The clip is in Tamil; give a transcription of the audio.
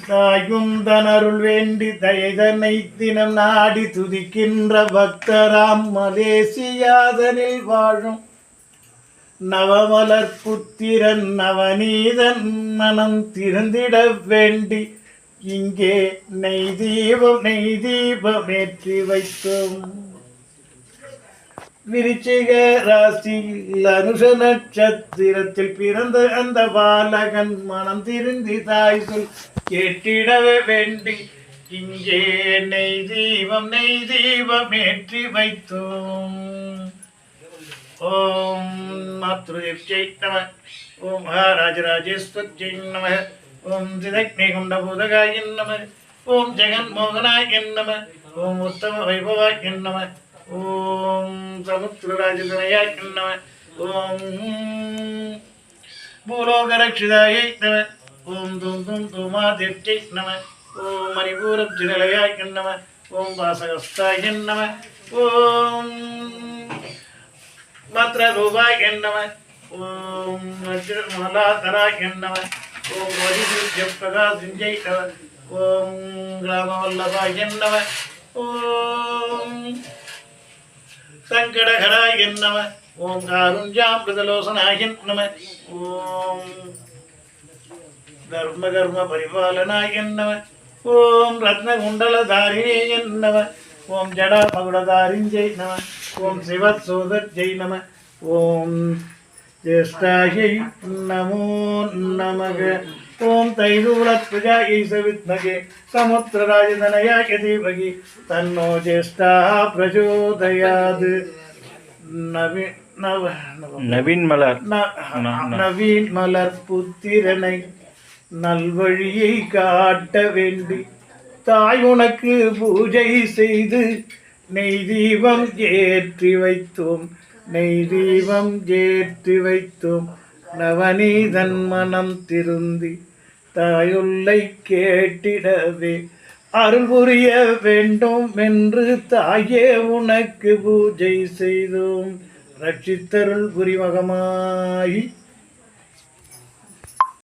தாயுந்தனருள் வேண்டி தயதனை தினம் நாடி துதிக்கின்ற பக்தராம் மலேசியாதனில் வாழும் நவமலர் புத்திரன் நவநீதன் மனம் திறந்திட வேண்டி இங்கே நெய் தீபம் ஏற்றி வைத்தோம். விருச்சிக ராசியில் அனுஷ நட்சத்திரத்தில் பிறந்த அந்த பாலகன் மனம் திருந்தி தாய் சொல் கேட்டிடவே வேண்டி இங்கே நெய் தீபம் ஏற்றி வைத்தோம். ஓம் மாத்ருஜை நம, ஓம் மகாராஜராஜேஸ்வர்ஜை நம, ஓம் சிதக்னிகுண்டபூதகாய நம, ஓம் ஜெகன்மோகனாய நம, ஓம் உத்தம வைபவாய நம, ஓம் சமுத்திரராஜதனயாய நம, ஓம் பூலோகரக்ஷிதாய நம, ஓம் தும் துமாதிர்ஜை நம, ஓம் மணிபூரப்ஜிநிலையாய நம, ஓம் வாசகஸ்தாய நம, ஓம் மத்ரரூபாய நம, ஓம் மலாதராய நம, ஓம் வரிஜப்ரகாசிஞ்சை நம, ஓம் கிராமவல்லபாய நம, ஓம் சங்கடகராய நம, ஓம் காருண்யாமிருதலோசனாய நம, ஓம் தர்மகர்ம பரிபாலனாய நம, ஓம் ரத்னகுண்டலதாரிணே நம, ஓம் ஜடாமகுடதாரிஞ்சை நம, ஓம் சிவசோதர்ஜை நம, ஓம் ஜேஷ்டாயை நமோ நமக, ஓம் தைதூலத்வஜாயை சவித்மகே சமுத்திரராஜதனயாய தீமகி தன்னோ ஜேஷ்டா பிரச்சோதயாத். நவீன் மலர் புத்திரனை நல்வழியை காட்ட வேண்டி தாய் உனக்கு பூஜை செய்து நெய் தீபம் ஏற்றி வைத்தோம், நெய் தீபம் ஏற்றி வைத்தோம். நவநீதன் மனம் திருந்தி தாயுல்லை கேட்டிடவே அருள் புரிய வேண்டும் என்று தாயே உனக்கு பூஜை செய்தோம். ரட்சித்தருள் புரிமகமாயி